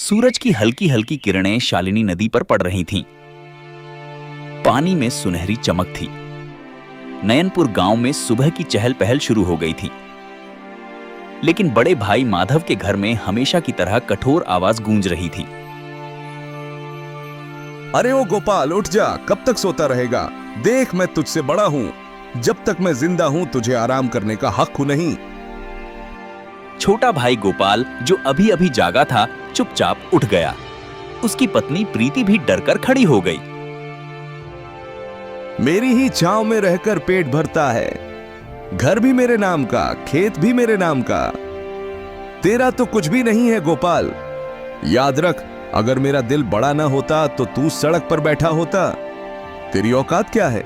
सूरज की हल्की हल्की किरणें शालिनी नदी पर पड़ रही थीं। पानी में सुनहरी चमक थी। नयनपुर गांव में सुबह की चहल पहल शुरू हो गई थी। लेकिन बड़े भाई माधव के घर में हमेशा की तरह कठोर आवाज गूंज रही थी। अरे ओ गोपाल, उठ जा, कब तक सोता रहेगा? देख, मैं तुझसे बड़ा हूं। जब तक मैं जिंदा हूं तुझे आराम करने का हक हूं नहीं। छोटा भाई गोपाल, जो अभी अभी जागा था, चुपचाप उठ गया। उसकी पत्नी प्रीति भी डरकर खड़ी हो गई। मेरी ही छांव में रहकर पेट भरता है। घर भी मेरे नाम का, खेत भी मेरे नाम का। तेरा तो कुछ भी नहीं है गोपाल। याद रख, अगर मेरा दिल बड़ा ना होता तो तू सड़क पर बैठा होता। तेरी औकात क्या है?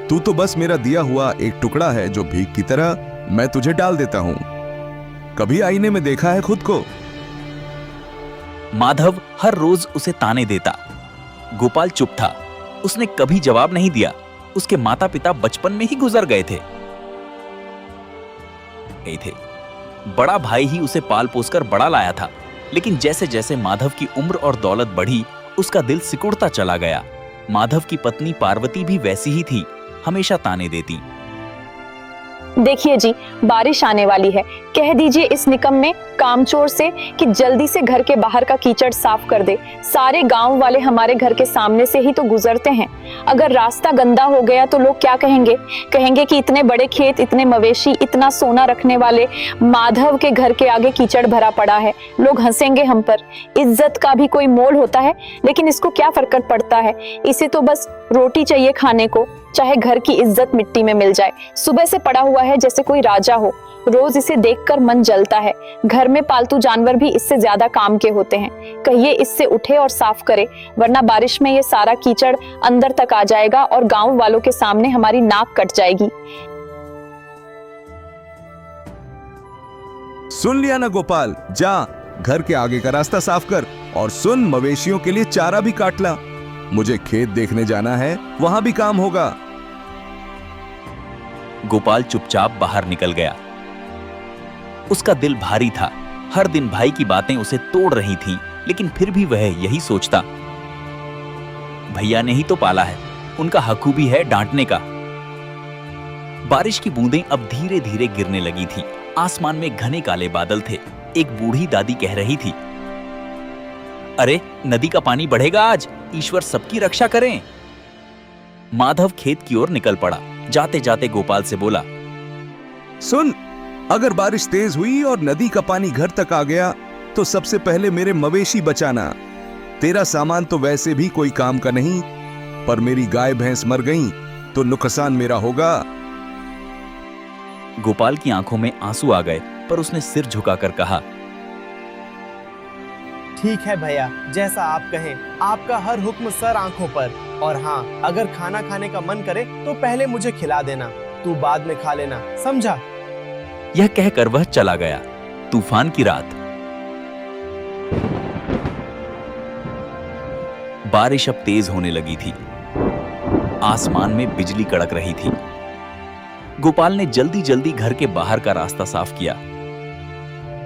तू तो बस मेरा दिया हुआ एक टुकड़ा है जो भीख की तरह मैं तुझे डाल देता हूं। कभी आईने में देखा है खुद को? माधव हर रोज उसे ताने देता। गोपाल चुप था। उसने कभी जवाब नहीं दिया। उसके माता पिता बचपन में ही गुजर गए थे। बड़ा भाई ही उसे पाल पोसकर बड़ा लाया था। लेकिन जैसे जैसे माधव की उम्र और दौलत बढ़ी, उसका दिल सिकुड़ता चला गया। माधव की पत्नी पार्वती भी वैसी ही थी, हमेशा ताने देती। देखिए जी, बारिश आने वाली है। कह दीजिए इस निकम्मे कामचोर से कि जल्दी से घर के बाहर का कीचड़ साफ कर दे। सारे गांव वाले हमारे घर के सामने से ही तो गुजरते हैं। अगर रास्ता गंदा हो गया तो लोग क्या कहेंगे? कहेंगे कि इतने बड़े खेत, इतने मवेशी, इतना सोना रखने वाले माधव के घर के आगे कीचड़ भरा पड़ा है। लोग हंसेंगे हम पर। इज्जत का भी कोई मोल होता है, लेकिन इसको क्या फर्क पड़ता है? इसे तो बस रोटी चाहिए खाने को, चाहे घर की इज्जत मिट्टी में मिल जाए। सुबह से पड़ा हुआ है जैसे कोई राजा हो। रोज इसे देखकर मन जलता है। घर में पालतू जानवर भी इससे ज्यादा काम के होते हैं। कहिए इससे उठे और साफ करे, वरना बारिश में ये सारा कीचड़ अंदर तक आ जाएगा और गांव वालों के सामने हमारी नाक कट जाएगी। सुन लिया ना गोपाल, जा घर के आगे का रास्ता साफ कर। और सुन, मवेशियों के लिए चारा भी काट ला। मुझे खेत देखने जाना है, वहां भी काम होगा। गोपाल चुपचाप बाहर निकल गया। उसका दिल भारी था। हर दिन भाई की बातें उसे तोड़ रही थीं, लेकिन फिर भी वह यही सोचता, भैया ने ही तो पाला है, उनका हक भी है डांटने का। बारिश की बूंदें अब धीरे धीरे गिरने लगी थीं। आसमान में घने काले बादल थे। एक बूढ़ी दादी कह रही थी, अरे नदी का पानी बढ़ेगा आज, ईश्वर सबकी रक्षा करें। माधव खेत की ओर निकल पड़ा। जाते जाते गोपाल से बोला, सुन, अगर बारिश तेज हुई और नदी का पानी घर तक आ गया तो सबसे पहले मेरे मवेशी बचाना। तेरा सामान तो वैसे भी कोई काम का नहीं, पर मेरी गाय भैंस मर गईं तो नुकसान मेरा होगा। गोपाल की आंखों में आंसू आ गए, पर उसने सिर झुकाकर कहा, ठीक है भैया, जैसा आप कहें। आपका हर हुक्म सर आंखों पर। और हाँ, अगर खाना खाने का मन करे तो पहले मुझे खिला देना, तू बाद में खा लेना, समझा? यह कहकर वह चला गया। तूफान की रात। बारिश अब तेज होने लगी थी। आसमान में बिजली कड़क रही थी। गोपाल ने जल्दी जल्दी घर के बाहर का रास्ता साफ किया।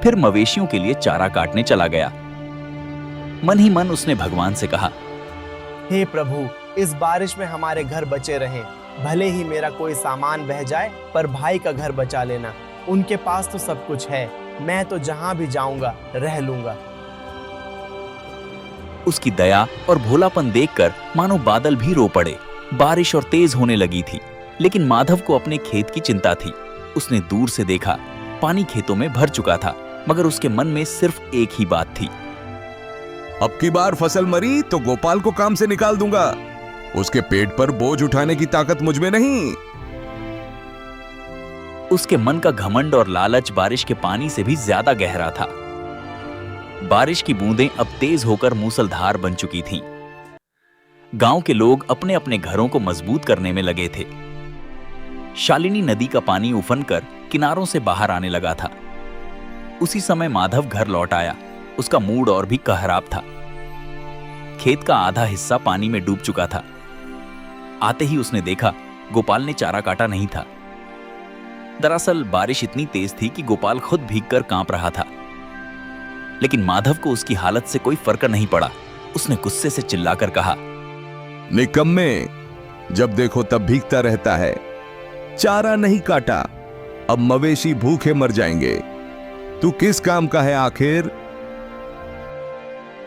फिर मवेशियों के लिए चारा काटने चला गया। मन ही मन उसने भगवान से कहा, हे प्रभु, इस बारिश में हमारे घर बचे रहें। भले ही मेरा कोई सामान बह जाए, पर भाई का घर बचा लेना। उनके पास तो सब कुछ है, मैं तो जहां भी जाऊंगा रह लूंगा। उसकी दया और भोलापन देखकर मानो बादल भी रो पड़े। बारिश और तेज होने लगी थी, लेकिन माधव को अपने खेत की चिंता थी। उसने दूर से देखा, पानी खेतों में भर चुका था, मगर उसके मन में सिर्फ एक ही बात थी, अब की बार फसल मरी तो गोपाल को काम से निकाल दूंगा। उसके पेट पर बोझ उठाने की ताकत मुझ में नहीं। उसके मन का घमंड और लालच बारिश के पानी से भी ज्यादा गहरा था। बारिश की बूंदें अब तेज होकर मूसलधार बन चुकी थीं। गांव के लोग अपने अपने घरों को मजबूत करने में लगे थे। शालिनी नदी का पानी उफनकर किनारों से बाहर आने लगा था। उसी समय माधव घर लौट आया। उसका मूड और भी कहराब था। खेत का आधा हिस्सा पानी में डूब चुका था। आते ही उसने देखा, गोपाल ने चारा काटा नहीं था। दरअसल बारिश इतनी तेज थी कि गोपाल खुद भीगकर कांप रहा था। लेकिन माधव को उसकी हालत से कोई फर्क नहीं पड़ा। उसने गुस्से से चिल्लाकर कहा, निकम्मे, जब देखो तब भीगता रहता है। चारा नहीं काटा, अब मवेशी भूखे मर जाएंगे। तू किस काम का है आखिर?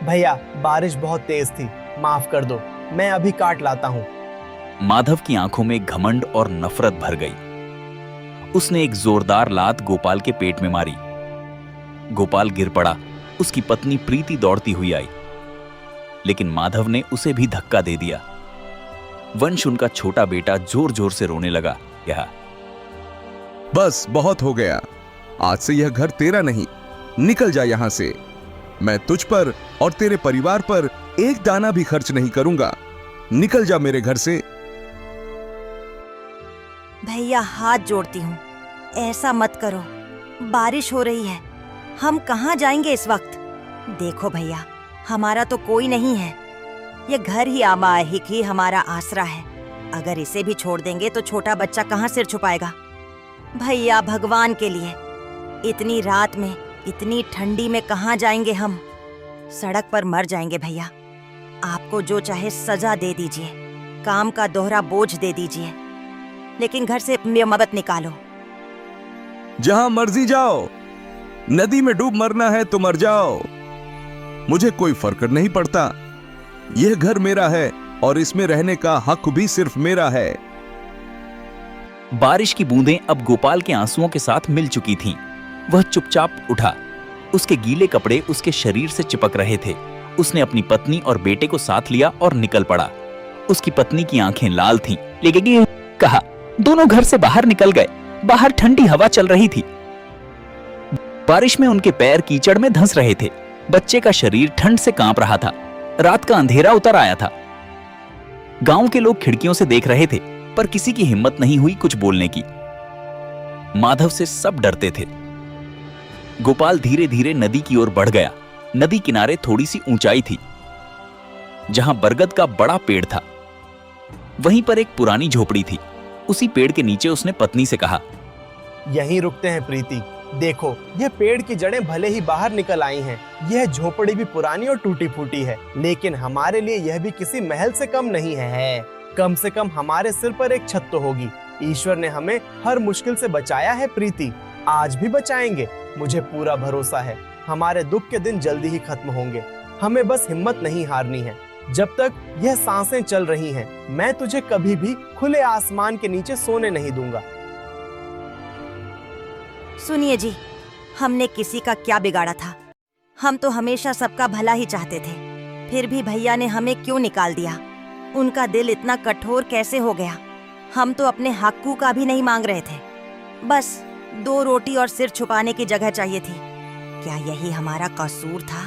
भैया, बारिश बहुत तेज थी, माफ कर दो, मैं अभी काट लाता हूँ। माधव की आंखों में घमंड और नफरत भर गई। उसने एक जोरदार लात गोपाल के पेट में मारी। गोपाल गिर पड़ा। उसकी पत्नी प्रीति दौड़ती हुई आई, लेकिन माधव ने उसे भी धक्का दे दिया। वंश, उनका छोटा बेटा, जोर जोर से रोने लगा। कहा, बस बहुत हो गया, आज से यह घर तेरा नहीं, निकल जा यहां से। मैं तुझ पर और तेरे परिवार पर एक दाना भी खर्च नहीं करूंगा। निकल जा मेरे घर से। भैया, हाथ जोड़ती हूँ, ऐसा मत करो। बारिश हो रही है, हम कहाँ जाएंगे इस वक्त? देखो भैया, हमारा तो कोई नहीं है। ये घर ही आमाहिक ही हमारा आसरा है। अगर इसे भी छोड़ देंगे तो छोटा बच्चा कहाँ सिर छुपाएगा? भैया, भगवान के लिए, इतनी रात में, इतनी ठंडी में कहाँ जाएंगे हम? सड़क पर मर जाएंगे भैया। आपको जो चाहे सजा दे दीजिए, काम का दोहरा बोझ दे दीजिए, लेकिन घर से मत निकालो। जहां मर्जी जाओ, नदी में डूब मरना है तो मर जाओ, मुझे कोई फर्क नहीं पड़ता। यह घर मेरा है और इसमें रहने का हक भी सिर्फ मेरा है। बारिश की बूंदें अब गोपाल के आंसुओं के साथ मिल चुकी थीं। वह चुपचाप उठा। उसके गीले कपड़े उसके शरीर से चिपक रहे थे। उसने अपनी पत्नी और बेटे को साथ लिया और निकल पड़ा। उसकी पत्नी की आंखें लाल थीं, लेकिन कहा, दोनों घर से बाहर निकल गए। बाहर ठंडी हवा चल रही थी। बारिश में उनके पैर कीचड़ में धंस रहे थे। बच्चे का शरीर ठंड से कांप रहा था। रात का अंधेरा उतर आया था। गांव के लोग खिड़कियों से देख रहे थे, पर किसी की हिम्मत नहीं हुई कुछ बोलने की। माधव से सब डरते थे। गोपाल धीरे धीरे नदी की ओर बढ़ गया। नदी किनारे थोड़ी सी ऊंचाई थी, जहां बरगद का बड़ा पेड़ था। वहीं पर एक पुरानी झोपड़ी थी। उसी पेड़ के नीचे उसने पत्नी से कहा, यहीं रुकते हैं प्रीति। देखो, यह पेड़ की जड़ें भले ही बाहर निकल आई हैं, यह झोपड़ी भी पुरानी और टूटी फूटी है, लेकिन हमारे लिए यह भी किसी महल से कम नहीं है। कम से कम हमारे सिर पर एक छत तो होगी। ईश्वर ने हमें हर मुश्किल से बचाया है प्रीति, आज भी बचाएंगे। मुझे पूरा भरोसा है, हमारे दुख के दिन जल्दी ही खत्म होंगे। हमें बस हिम्मत नहीं हारनी है। जब तक यह सांसें चल रही हैं, मैं तुझे कभी भी खुले आसमान के नीचे सोने नहीं दूंगा। सुनिए जी, हमने किसी का क्या बिगाड़ा था? हम तो हमेशा सबका भला ही चाहते थे, फिर भी भैया ने हमें क्यों निकाल दिया? उनका दिल इतना कठोर कैसे हो गया? हम तो अपने हक्कू का भी नहीं मांग रहे थे, बस 2 रोटी और सिर छुपाने की जगह चाहिए थी। क्या यही हमारा कसूर था?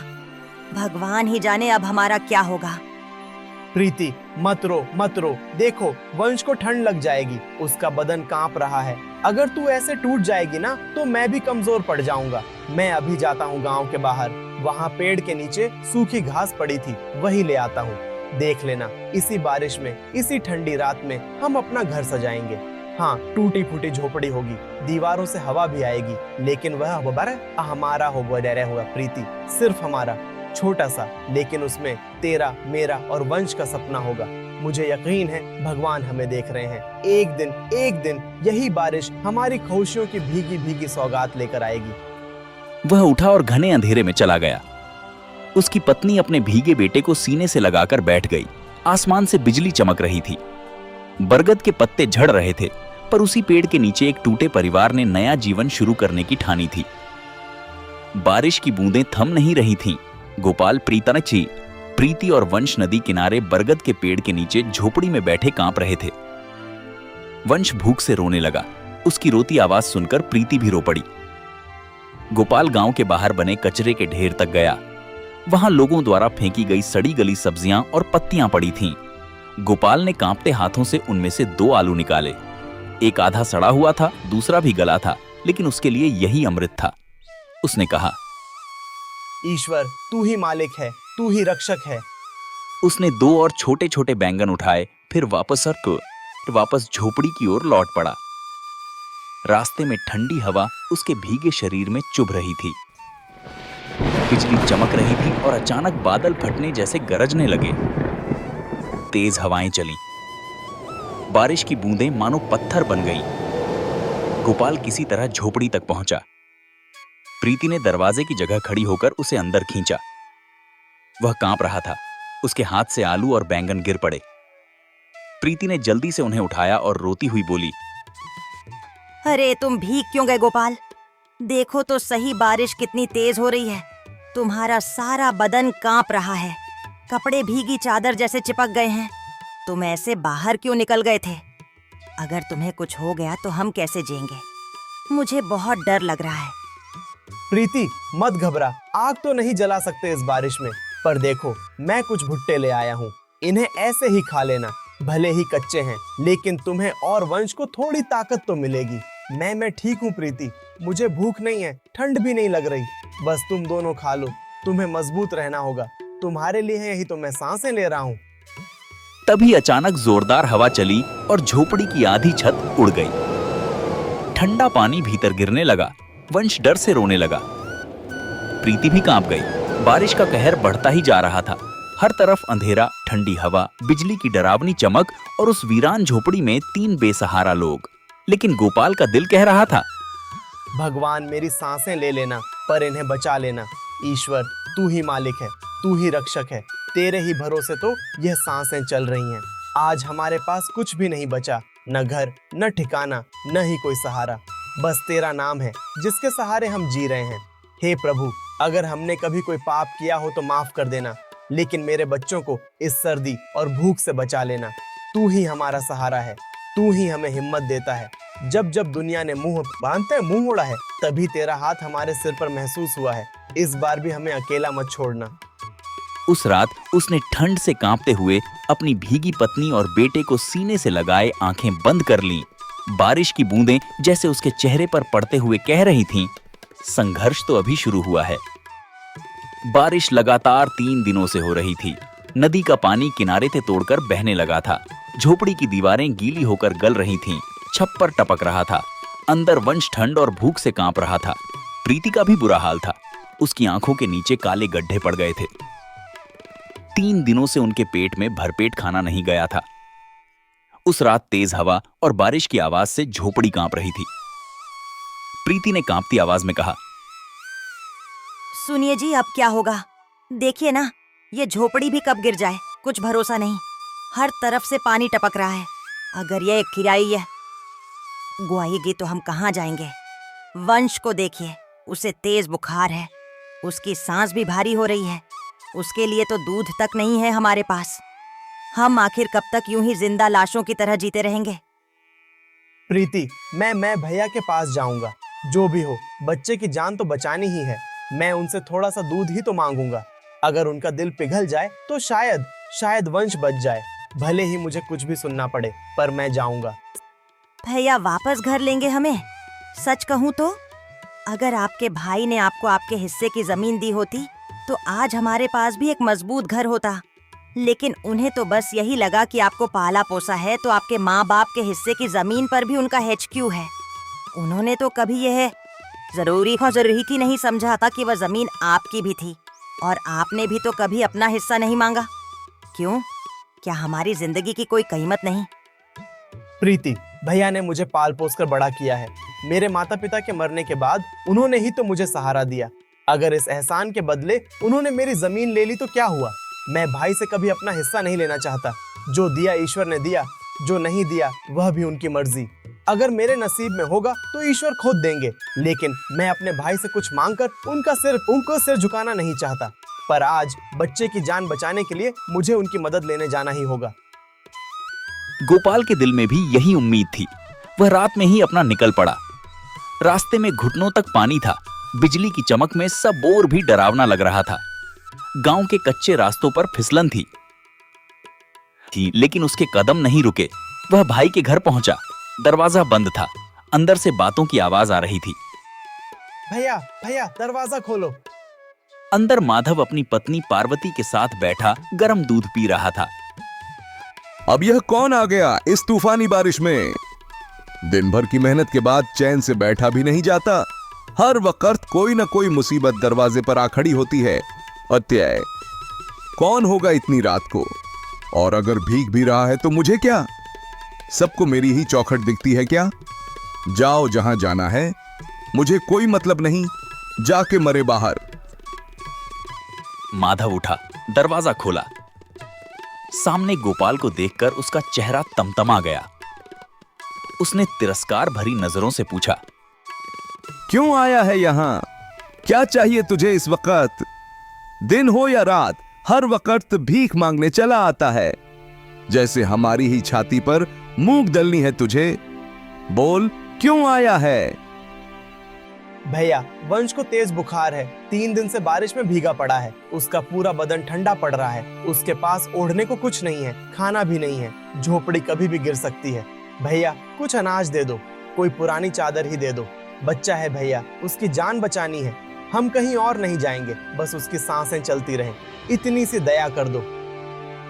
भगवान ही जाने अब हमारा क्या होगा। प्रीति, मत रो। देखो, वंश को ठंड लग जाएगी, उसका बदन कांप रहा है। अगर तू ऐसे टूट जाएगी ना, तो मैं भी कमजोर पड़ जाऊंगा। मैं अभी जाता हूँ गांव के बाहर, वहाँ पेड़ के नीचे सूखी घास पड़ी थी, वही ले आता हूँ। देख लेना, इसी बारिश में, इसी ठंडी रात में हम अपना घर सजाएंगे। हाँ, टूटी फूटी झोपड़ी होगी, दीवारों से हवा भी आएगी, लेकिन वह हमारा होगा प्रीति, सिर्फ हमारा। छोटा सा, लेकिन उसमें तेरा, मेरा और वंश का सपना होगा। मुझे यकीन है भगवान हमें देख रहे हैं। एक दिन यही बारिश हमारी खुशियों की भीगी भीगी सौगात लेकर आएगी। वह उठा और घने अंधेरे में चला गया। उसकी पत्नी अपने भीगे बेटे को सीने से लगाकर बैठ गई। आसमान से बिजली चमक रही थी। बरगद के पत्ते झड़ रहे थे, पर उसी पेड़ के नीचे एक टूटे परिवार ने नया जीवन शुरू करने की ठानी थी। बारिश की बूंदें थम नहीं रही थीं। गोपाल, प्रीति और वंश नदी किनारे बरगद के पेड़ के नीचे झोपड़ी में बैठे कांप रहे थे। वंश भूख से रोने लगा। उसकी रोती आवाज सुनकर प्रीति भी रो पड़ी। गोपाल गांव के बाहर बने कचरे के ढेर तक गया। वहां लोगों द्वारा फेंकी गई सड़ी गली सब्जियां और पत्तियां पड़ी थीं। गोपाल ने कांपते हाथों से उनमें से 2 आलू निकाले। एक आधा सड़ा हुआ था, दूसरा भी गला था, लेकिन उसके लिए यही अमृत था। उसने कहा, ईश्वर, तू ही मालिक है, तू ही रक्षक है। उसने 2 और छोटे छोटे बैंगन उठाए, फिर वापस झोपड़ी की ओर लौट पड़ा। रास्ते में ठंडी हवा उसके भीगे शरीर में चुभ रही थी। बिजली चमक रही थी और अचानक बादल फटने जैसे गरजने लगे। तेज हवाएं चलीं। बारिश की बूंदें मानो पत्थर बन गईं। गोपाल किसी तरह झोपड़ी तक पहुंचा। प्रीति ने दरवाजे की जगह खड़ी होकर उसे अंदर खींचा। वह कांप रहा था। उसके हाथ से आलू और बैंगन गिर पड़े। प्रीति ने जल्दी से उन्हें उठाया और रोती हुई बोली, अरे तुम भीग क्यों गए गोपाल? देखो तो सही बारिश कितनी तेज हो रही है। तुम्हारा सारा बदन कांप रहा है। कपड़े भीगी चादर जैसे चिपक गए हैं। तुम ऐसे बाहर क्यों निकल गए थे? अगर तुम्हें कुछ हो गया तो हम कैसे जिएंगे? मुझे बहुत डर लग रहा है। प्रीति मत घबरा, आग तो नहीं जला सकते इस बारिश में, पर देखो मैं कुछ भुट्टे ले आया हूँ। इन्हें ऐसे ही खा लेना। भले ही कच्चे हैं, लेकिन तुम्हें और वंश को थोड़ी ताकत तो मिलेगी। मैं ठीक हूँ प्रीति, मुझे भूख नहीं है, ठंड भी नहीं लग रही। बस तुम दोनों खा लो, तुम्हें मजबूत रहना होगा। तुम्हारे लिए है यही तो मैं सांसें ले रहा हूँ। तभी अचानक जोरदार हवा चली और झोपड़ी की आधी छत उड़ गई। ठंडा पानी भीतर गिरने लगा। वंश डर से रोने लगा। प्रीति भी कांप गई। बारिश का कहर बढ़ता ही जा रहा था। हर तरफ अंधेरा, ठंडी हवा, बिजली की डरावनी चमक और उस वीरान झोपड़ी में 3 बेसहारा लोग। लेकिन गोपाल का दिल कह रहा था, भगवान मेरी सांसें ले लेना, पर इन्हें बचा लेना। ईश्वर तू ही मालिक है, तू ही रक्षक है। तेरे ही भरोसे तो यह सांसें चल रही हैं। आज हमारे पास कुछ भी नहीं बचा, न घर, न ठिकाना, न ही कोई सहारा। बस तेरा नाम है जिसके सहारे हम जी रहे हैं। हे प्रभु, अगर हमने कभी कोई पाप किया हो तो माफ कर देना, लेकिन मेरे बच्चों को इस सर्दी और भूख से बचा लेना। तू ही हमारा सहारा है, तू ही हमें हिम्मत देता है। जब जब दुनिया ने मुंह बांधते मुंह मोड़ा है, तभी तेरा हाथ हमारे सिर पर महसूस हुआ है। इस बार भी हमें अकेला मत छोड़ना। उस रात उसने ठंड से कांपते हुए अपनी भीगी पत्नी और बेटे को सीने से लगाए आंखें बंद कर लीं। बारिश की बूंदें जैसे उसके चेहरे पर पड़ते हुए कह रही थीं, संघर्ष तो अभी शुरू हुआ है। बारिश लगातार 3 दिनों से हो रही थी। नदी का पानी किनारे से तोड़कर बहने लगा था। झोपड़ी की दीवारें गीली होकर गल रही थीं। छप्पर टपक रहा था। अंदर वंश ठंड और भूख से कांप रहा था। प्रीति का भी बुरा हाल था। उसकी आंखों के नीचे काले गड्ढे पड़ गए थे। 3 दिनों से उनके पेट में भरपेट खाना नहीं गया था। उस रात तेज हवा और बारिश की आवाज से झोपड़ी कांप रही थी। प्रीति ने कांपती आवाज में कहा, सुनिए जी, अब क्या होगा? देखिए ना, ये झोपड़ी भी कब गिर जाए कुछ भरोसा नहीं। हर तरफ से पानी टपक रहा है। अगर ये खिराई है गुआएगी तो हम कहाँ जाएंगे? वंश को देखिए, उसे तेज बुखार है। उसकी सांस भी भारी हो रही है। उसके लिए तो दूध तक नहीं है हमारे पास। हम आखिर कब तक यूं ही जिंदा लाशों की तरह जीते रहेंगे? प्रीति, मैं भैया के पास जाऊंगा। जो भी हो, बच्चे की जान तो बचानी ही है। मैं उनसे थोड़ा सा दूध ही तो मांगूंगा। अगर उनका दिल पिघल जाए तो शायद वंश बच जाए। भले ही मुझे कुछ भी सुनना पड़े, पर मैं जाऊंगा। भैया वापस घर लेंगे हमें? सच कहूँ तो अगर आपके भाई ने आपको आपके हिस्से की जमीन दी होती तो आज हमारे पास भी एक मजबूत घर होता। लेकिन उन्हें तो बस यही लगा कि आपको पाला पोसा है तो आपके माँ बाप के हिस्से की जमीन पर भी उनका HQ है। उन्होंने तो कभी यह जरूरी ही नहीं समझा था कि वह जमीन आपकी भी थी। और आपने भी तो कभी अपना हिस्सा नहीं मांगा। क्यों? क्या हमारी जिंदगी की कोई कीमत नहीं? प्रीति, भैया ने मुझे पाल पोस कर बड़ा किया है। मेरे माता पिता के मरने के बाद उन्होंने ही तो मुझे सहारा दिया। अगर इस एहसान के बदले उन्होंने मेरी जमीन ले ली तो क्या हुआ? मैं भाई से कभी अपना हिस्सा नहीं लेना चाहता। जो दिया ईश्वर ने दिया, जो नहीं दिया वह भी उनकी मर्जी। अगर मेरे नसीब में होगा तो ईश्वर खुद देंगे, लेकिन मैं अपने भाई से कुछ मांगकर उनको सिर झुकाना नहीं चाहता। पर आज बच्चे की जान बचाने के लिए मुझे उनकी मदद लेने जाना ही होगा। गोपाल के दिल में भी यही उम्मीद थी। वह रात में ही अपना निकल पड़ा। रास्ते में घुटनों तक पानी था। बिजली की चमक में सब ओर भी डरावना लग रहा था। गांव के कच्चे रास्तों पर फिसलन थी, लेकिन उसके कदम नहीं रुके। वह भाई के घर पहुंचा। दरवाजा बंद था। अंदर से बातों की आवाज आ रही थी। भैया दरवाजा खोलो। अंदर माधव अपनी पत्नी पार्वती के साथ बैठा गर्म दूध पी रहा था। अब यह कौन आ गया इस तूफानी बारिश में? दिन भर की मेहनत के बाद चैन से बैठा भी नहीं जाता। हर वक्त कोई ना कोई मुसीबत दरवाजे पर आ खड़ी होती है। अत्यय, कौन होगा इतनी रात को? और अगर भीग भी रहा है तो मुझे क्या? सबको मेरी ही चौखट दिखती है क्या? जाओ जहां जाना है, मुझे कोई मतलब नहीं, जाके मरे बाहर। माधव उठा, दरवाजा खोला। सामने गोपाल को देखकर उसका चेहरा तमतमा गया। उसने तिरस्कार भरी नजरों से पूछा, क्यों आया है यहां? क्या चाहिए तुझे इस वक्त? दिन हो या रात, हर वक्त भीख मांगने चला आता है, जैसे हमारी ही छाती पर मूंग दलनी है तुझे। बोल, क्यों आया है? भैया, वंश को तेज बुखार है, 3 दिन से बारिश में भीगा पड़ा है, उसका पूरा बदन ठंडा पड़ रहा है, उसके पास ओढ़ने को कुछ नहीं है, खाना भी नहीं है, झोपड़ी कभी भी गिर सकती है। भैया, कुछ अनाज दे दो, कोई पुरानी चादर ही दे दो। बच्चा है भैया, उसकी जान बचानी है, हम कहीं और नहीं जाएंगे, बस उसकी सांसें चलती रहें, इतनी सी दया कर दो।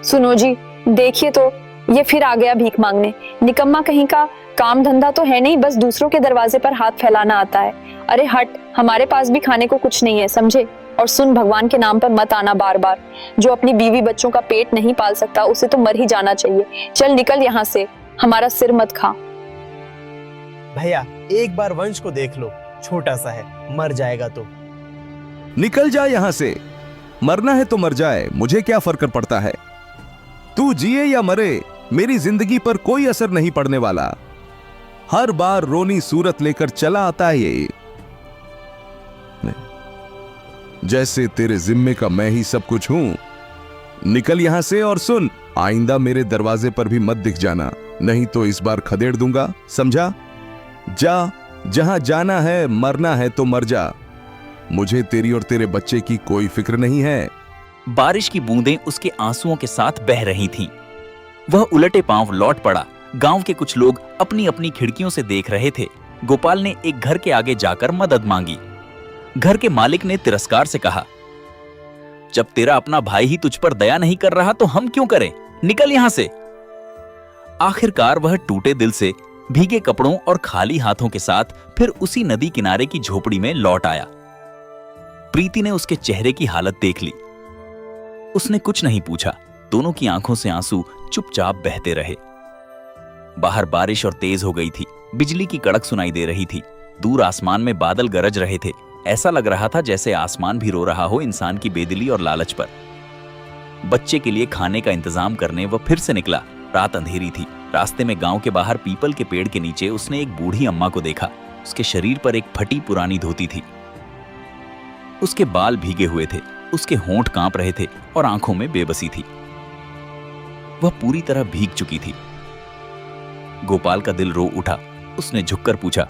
सुनो जी, देखिए तो ये फिर आ गया भीख मांगने। निकम्मा कहीं का, काम धंधा तो है नहीं, बस दूसरों के दरवाजे पर हाथ फैलाना आता है। अरे हट, हमारे पास भी खाने को कुछ नहीं है, समझे? और सुन, भगवान के नाम पर मत आना बार बार। जो अपनी बीवी बच्चों का पेट नहीं पाल सकता उसे तो मर ही जाना चाहिए। चल निकल यहाँ से, हमारा सिर मत खा। भैया, एक बार वंश को देख लो, छोटा सा है, मर जाएगा तो। निकल जा यहां से, मरना है तो मर जाए, मुझे क्या फर्क पड़ता है? तू जिए या मरे, मेरी जिंदगी पर कोई असर नहीं पड़ने वाला। हर बार रोनी सूरत लेकर चला आता है ये, जैसे तेरे जिम्मे का मैं ही सब कुछ हूं। निकल यहां से, और सुन, आइंदा मेरे दरवाजे पर भी मत दिख जाना, नहीं तो इस बार खदेड़ दूंगा, समझा? जा, जहां जाना है, मरना है तो मर जा, मुझे तेरी और तेरे बच्चे की कोई फिक्र नहीं है। बारिश की बूंदें उसके आंसुओं के साथ बह रही थीं। वह उलटे पांव लौट पड़ा। गांव के कुछ लोग अपनी अपनी खिड़कियों से देख रहे थे। गोपाल ने एक घर के आगे जाकर मदद मांगी। घर के मालिक ने तिरस्कार से कहा, जब तेरा अपना भाई ही तुझ पर दया नहीं कर रहा तो हम क्यों करें? निकल यहां से। आखिरकार वह टूटे दिल से, भीगे कपड़ों और खाली हाथों के साथ फिर उसी नदी किनारे की झोपड़ी में लौट आया। प्रीति ने उसके चेहरे की हालत देख ली। उसने कुछ नहीं पूछा, दोनों की आंखों से आंसू चुपचाप बहते रहे। बाहर बारिश और तेज हो गई थी, बिजली की कड़क सुनाई दे रही थी, दूर आसमान में बादल गरज रहे थे। ऐसा लग रहा था जैसे आसमान भी रो रहा हो इंसान की बेदिली और लालच पर। बच्चे के लिए खाने का इंतजाम करने वह फिर से निकला। रात अंधेरी थी। रास्ते में गांव के बाहर पीपल के पेड़ के नीचे उसने एक बूढ़ी अम्मा को देखा। उसके शरीर पर एक फटी पुरानी धोती थी, उसके बाल भीगे हुए थे, उसके होंठ कांप रहे थे और आंखों में बेबसी थी। वह पूरी तरह भीग चुकी थी। गोपाल का दिल रो उठा। उसने झुककर पूछा,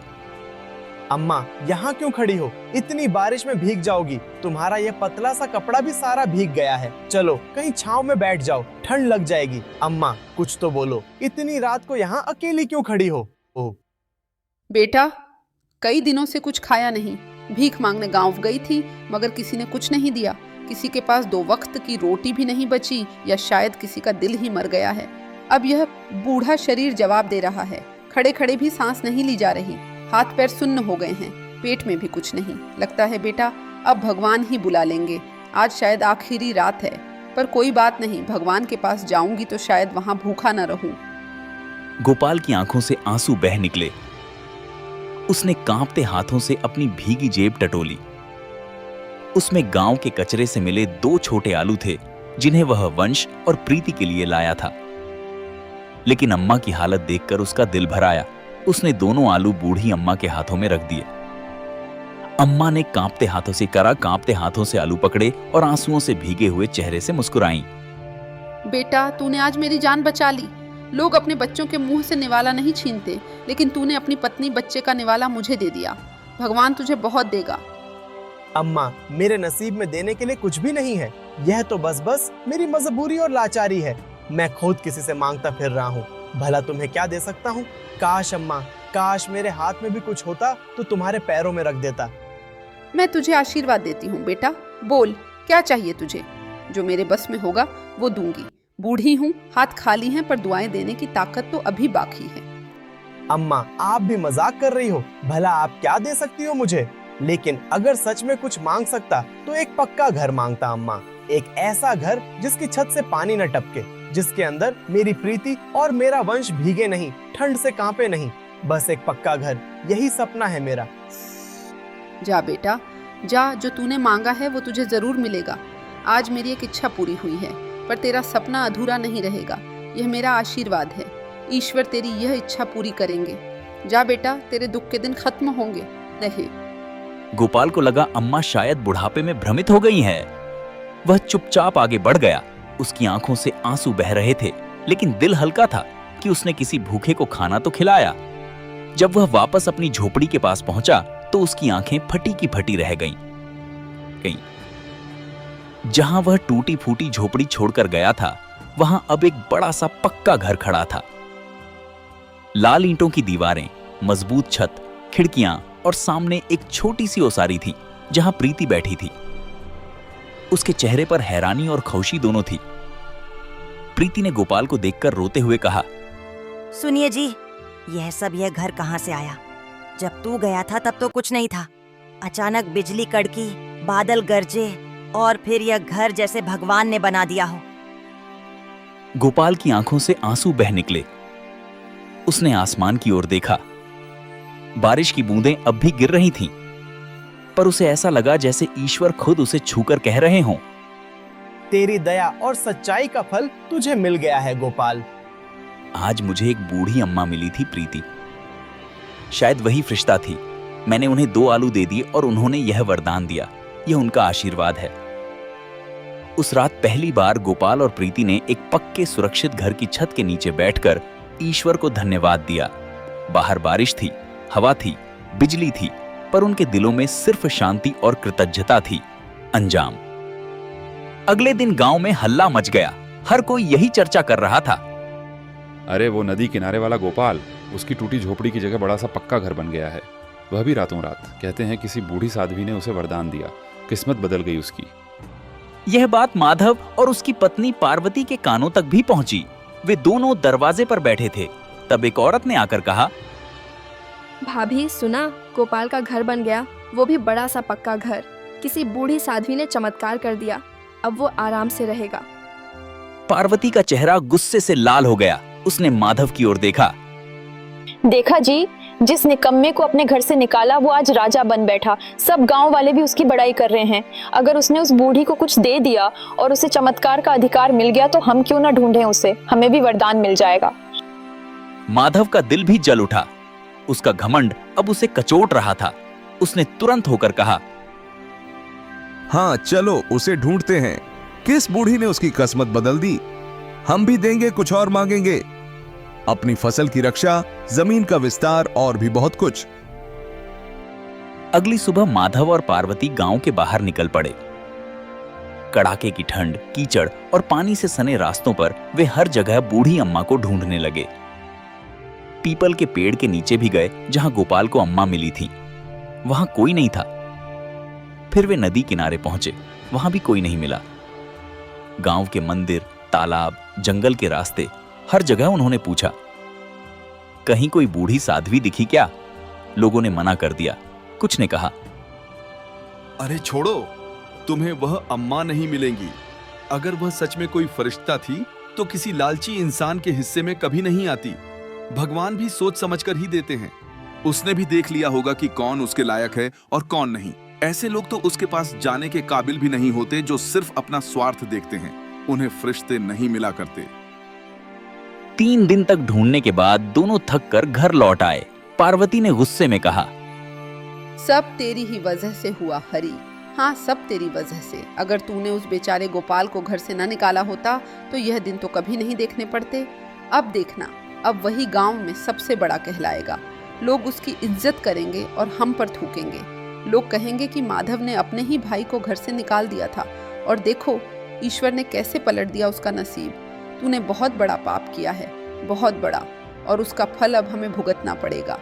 अम्मा, यहाँ क्यों खड़ी हो? इतनी बारिश में भीग जाओगी, तुम्हारा ये पतला सा कपड़ा भी सारा भीग गया है। चलो कहीं छांव में बैठ जाओ, ठंड लग जाएगी। अम्मा, कुछ तो बोलो, इतनी रात को यहाँ अकेली क्यों खड़ी हो? ओह बेटा, कई दिनों से कुछ खाया नहीं, भीख मांगने गांव गई थी, मगर किसी ने कुछ नहीं दिया। किसी के पास 2 वक्त की रोटी भी नहीं बची, या शायद किसी का दिल ही मर गया है। अब यह बूढ़ा शरीर जवाब दे रहा है। खड़े खड़े भी सांस नहीं ली जा रही, हाथ पैर सुन्न हो गए हैं, पेट में भी कुछ नहीं। लगता है बेटा, अब भगवान ही बुला लेंगे। आज शायद आखिरी रात है, पर कोई बात नहीं, भगवान के पास जाऊंगी तो शायद वहां भूखा न रहूं। गोपाल की आंखों से आंसू बह निकले। उसने कांपते हाथों से अपनी भीगी जेब टटोली। उसमें गांव के कचरे से मिले 2 छोटे आलू थे, जिन्हें वह वंश और प्रीति के लिए लाया था। लेकिन अम्मा की हालत देखकर उसका दिल भर आया। उसने दोनों आलू बूढ़ी अम्मा के हाथों में रख दिए। अम्मा ने कांपते हाथों से आलू पकड़े और आंसुओं से भीगे हुए चेहरे से मुस्कुराईं। बेटा, तूने आज मेरी जान बचा ली। लोग अपने बच्चों के मुंह से निवाला नहीं छीनते, लेकिन तूने अपनी पत्नी बच्चे का निवाला मुझे दे दिया। भगवान तुझे बहुत देगा। अम्मा, मेरे नसीब में देने के लिए कुछ भी नहीं है। यह तो बस मेरी मजबूरी और लाचारी है। मैं खुद किसी से मांगता फिर रहा हूँ। भला तुम्हें क्या दे सकता हूँ? काश अम्मा, काश मेरे हाथ में भी कुछ होता तो तुम्हारे पैरों में रख देता। मैं तुझे आशीर्वाद देती हूँ बेटा। बोल, क्या चाहिए तुझे? जो मेरे बस में होगा वो दूंगी। बूढ़ी हूँ, हाथ खाली हैं, पर दुआएं देने की ताकत तो अभी बाकी है। अम्मा, आप भी मजाक कर रही हो। भला आप क्या दे सकती हो मुझे? लेकिन अगर सच में कुछ मांग सकता तो एक पक्का घर मांगता अम्मा। एक ऐसा घर जिसकी छत से पानी न टपके, जिसके अंदर मेरी प्रीति और मेरा वंश भीगे नहीं, ठंड से कांपे नहीं। बस एक पक्का घर, यही सपना है मेरा। जा बेटा जा, जो तूने मांगा है वो तुझे जरूर मिलेगा। आज मेरी एक इच्छा पूरी हुई है, पर तेरा सपना अधूरा नहीं रहेगा, यह मेरा आशीर्वाद है। ईश्वर तेरी यह इच्छा पूरी करेंगे। जा बेटा, तेरे दुख के दिन खत्म होंगे। रहे। गोपाल को लगा अम्मा शायद बुढ़ापे में भ्रमित हो गई हैं। वह चुपचाप आगे बढ़ गया। उसकी आंखों से आंसू बह रहे थे, लेकिन दिल हल्का था कि उसने किसी भूखे को खाना तो खिलाया। जब वह वापस अपनी झोपड़ी के पास पहुंचा तो उसकी आंखें फटी की फटी रह गईं। जहां वह टूटी फूटी झोपड़ी छोड़कर गया था, वहां अब एक बड़ा सा पक्का घर खड़ा था। लाल ईंटों की दीवारें, मजबूत छत, खिड़कियां और सामने एक छोटी सी ओसारी थी जहां प्रीति बैठी थी। उसके चेहरे पर हैरानी और खुशी दोनों थी। प्रीति ने गोपाल को देखकर रोते हुए कहा, सुनिए जी, यह घर कहाँ से आया? जब तू गया था तब तो कुछ नहीं था। अचानक बिजली कड़की, बादल गरजे और फिर यह घर जैसे भगवान ने बना दिया हो। गोपाल की आंखों से आंसू बह निकले। उसने आसमान की ओर देखा। बारिश की बूंदें अब भी गिर रही थीं, पर उसे ऐसा लगा जैसे ईश्वर खुद उसे छूकर कह रहे हों, तेरी दया और सच्चाई का फल तुझे मिल गया है गोपाल। आज मुझे एक बूढ़ी अम्मा मिली थी प्रीति। शायद वही फरिश्ता थी। मैंने उन्हें 2 आलू दे दिए और उन्होंने यह वरदान दिया। यह उनका आशीर्वाद है। उस रात पहली बार गोपाल और प्रीति ने एक पक्के सुरक्षित घर की छत के नीचे बैठकर ईश्वर को धन्यवाद दिया। बाहर बारिश थी, हवा थी, बिजली थी, पर उनके दिलों में सिर्फ शांति और कृतज्ञता थी। अंजाम। अगले दिन गांव में हल्ला मच गया। हर कोई यही चर्चा कर रहा था। अरे वो नदी किनारे वाला गोपाल, उसकी टूटी झोपड़ी की जगह बड़ा सा पक्का घर बन गया है, वह भी रातों रात। कहते हैं किसी बूढ़ी साध्वी ने उसे वरदान दिया, किस्मत बदल गई उसकी। यह बात माधव और उसकी पत्नी पार्वती के कानों तक भी पहुंची। वे दोनों दरवाजे पर बैठे थे। तब एक औरत ने आकर कहा, भाभी सुना, गोपाल का घर बन गया, वो भी बड़ा सा पक्का घर। किसी बूढ़ी साध्वी ने चमत्कार कर दिया, अब वो आराम से रहेगा। पार्वती का चेहरा गुस्से से लाल हो गया। उसने माधव की ओर देखा। देखा जी, जिस निकम्मे को अपने घर से निकाला वो आज राजा बन बैठा। सब गांव वाले भी उसकी बड़ाई कर रहे हैं। अगर उसने उस बूढ़ी को कुछ दे दिया और उसे चमत्कार का अधिकार मिल गया तो हम क्यों ना ढूंढें उसे, हमें भी वरदान मिल जाएगा। माधव का दिल भी जल उठा। उसका घमंड अब उसे कचोट रहा था। उसने तुरंत होकर कहा, हाँ चलो उसे ढूंढते हैं। किस बूढ़ी ने उसकी किस्मत बदल दी? हम भी देंगे, कुछ और मांगेंगे। अपनी फसल की रक्षा, जमीन का विस्तार और भी बहुत कुछ। अगली सुबह माधव और पार्वती गांव के बाहर निकल पड़े। कड़ाके की ठंड, कीचड़ और पानी से सने रास्तों पर वे हर जगह बूढ़ी अम्मा को ढूंढने लगे। पीपल के पेड़ के नीचे भी गए जहां गोपाल को अम्मा मिली थी। वहां कोई नहीं था। फिर वे नदी किनारे पहुंचे। वहां भी कोई नहीं मिला। गांव के मंदिर, तालाब, जंगल के रास्ते, हर जगह उन्होंने पूछा, कहीं कोई बूढ़ी साध्वी दिखी क्या? लोगों ने मना कर दिया। कुछ ने कहा, अरे छोड़ो, तुम्हें वह अम्मा नहीं मिलेंगी। अगर वह सच में कोई फरिश्ता थी तो किसी लालची इंसान के हिस्से में कभी नहीं आती। भगवान भी सोच समझकर ही देते हैं। उसने भी देख लिया होगा कि कौन उसके लायक है और कौन नहीं। ऐसे लोग तो उसके पास जाने के काबिल भी नहीं होते जो सिर्फ अपना स्वार्थ देखते हैं। उन्हें फरिश्ते नहीं मिला करते। 3 दिन तक ढूंढने के बाद दोनों थक कर घर लौट आए। पार्वती ने गुस्से में कहा, सब तेरी ही वजह से हुआ हरी। हाँ, सब तेरी वजह से। अगर तूने उस बेचारे गोपाल को घर से न निकाला होता तो यह दिन तो कभी नहीं देखने पड़ते। अब देखना, अब वही गांव में सबसे बड़ा कहलाएगा। लोग उसकी इज्जत करेंगे और हम पर थूकेंगे। लोग कहेंगे कि माधव ने अपने ही भाई को घर से निकाल दिया था, और देखो ईश्वर ने कैसे पलट दिया उसका नसीब। तूने बहुत बड़ा पाप किया है, बहुत बड़ा, और उसका फल अब हमें भुगतना पड़ेगा।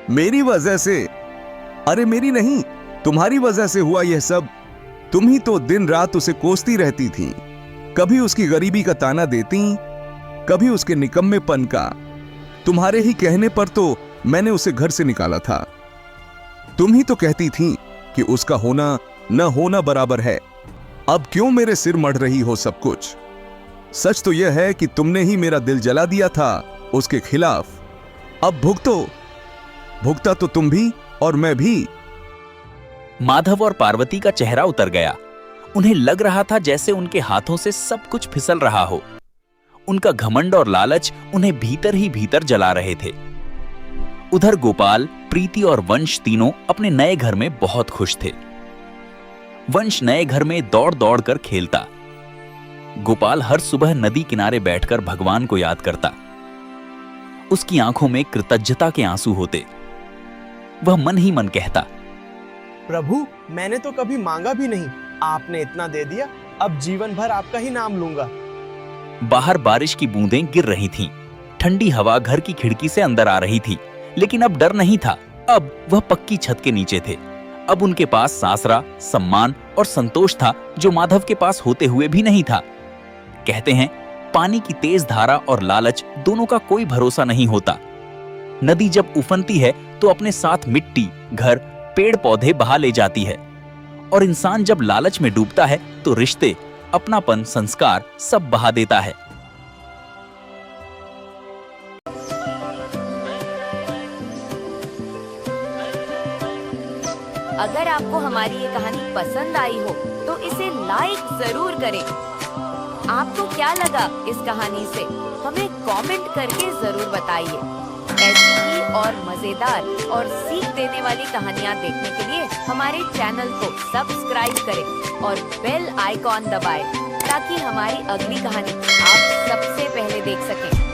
मेरी वजह से? अरे मेरी नहीं, तुम्हारी वजह से हुआ यह सब। तुम ही तो दिन रात उसे कोसती रहती थी। कभी उसकी गरीबी का ताना देती, कभी उसके निकम्मेपन का। तुम्हारे ही कहने पर तो मैंने उसे घर से निकाला था। तुम ही तो कहती थी कि उसका होना न होना बराबर है। अब क्यों मेरे सिर मढ़ रही हो सब कुछ? सच तो यह है कि तुमने ही मेरा दिल जला दिया था उसके खिलाफ। अब भुगता तो तुम भी और मैं भी। माधव और पार्वती का चेहरा उतर गया। उन्हें लग रहा था जैसे उनके हाथों से सब कुछ फिसल रहा हो। उनका घमंड और लालच उन्हें भीतर ही भीतर जला रहे थे। उधर गोपाल, प्रीति और वंश तीनों अपने नए घर में बहुत खुश थे। वंश नए घर में दौड़ दौड़ कर खेलता। गोपाल हर सुबह नदी किनारे बैठकर भगवान को याद करता। उसकी आंखों में कृतज्ञता के आंसू होते। वह मन ही मन कहता, प्रभु मैंने तो कभी मांगा भी नहीं, आपने इतना दे दिया, अब जीवन भर आपका ही नाम लूंगा। बाहर बारिश की बूंदें गिर रही थीं। ठंडी हवा घर की खिड़की से अंदर आ रही थी, लेकिन अब डर नहीं था। अब वह पक्की छत के नीचे थे। अब उनके पास सासरा, सम्मान और संतोष था, जो माधव के पास होते हुए भी नहीं था। कहते हैं, पानी की तेज धारा और लालच दोनों का कोई भरोसा नहीं होता। नदी जब उफनती है तो अपने साथ मिट्टी, घर, पेड़ पौधे बहा ले जाती है, और इंसान जब लालच में डूबता है तो रिश्ते, अपनापन, संस्कार सब बहा देता है। अगर आपको हमारी ये कहानी पसंद आई हो तो इसे लाइक जरूर करें। आपको क्या लगा इस कहानी से, हमें कमेंट करके जरूर बताइए। ऐसी ही और मजेदार और सीख देने वाली कहानियाँ देखने के लिए हमारे चैनल को सब्सक्राइब करें और बेल आइकॉन दबाएं, ताकि हमारी अगली कहानी आप सबसे पहले देख सकें।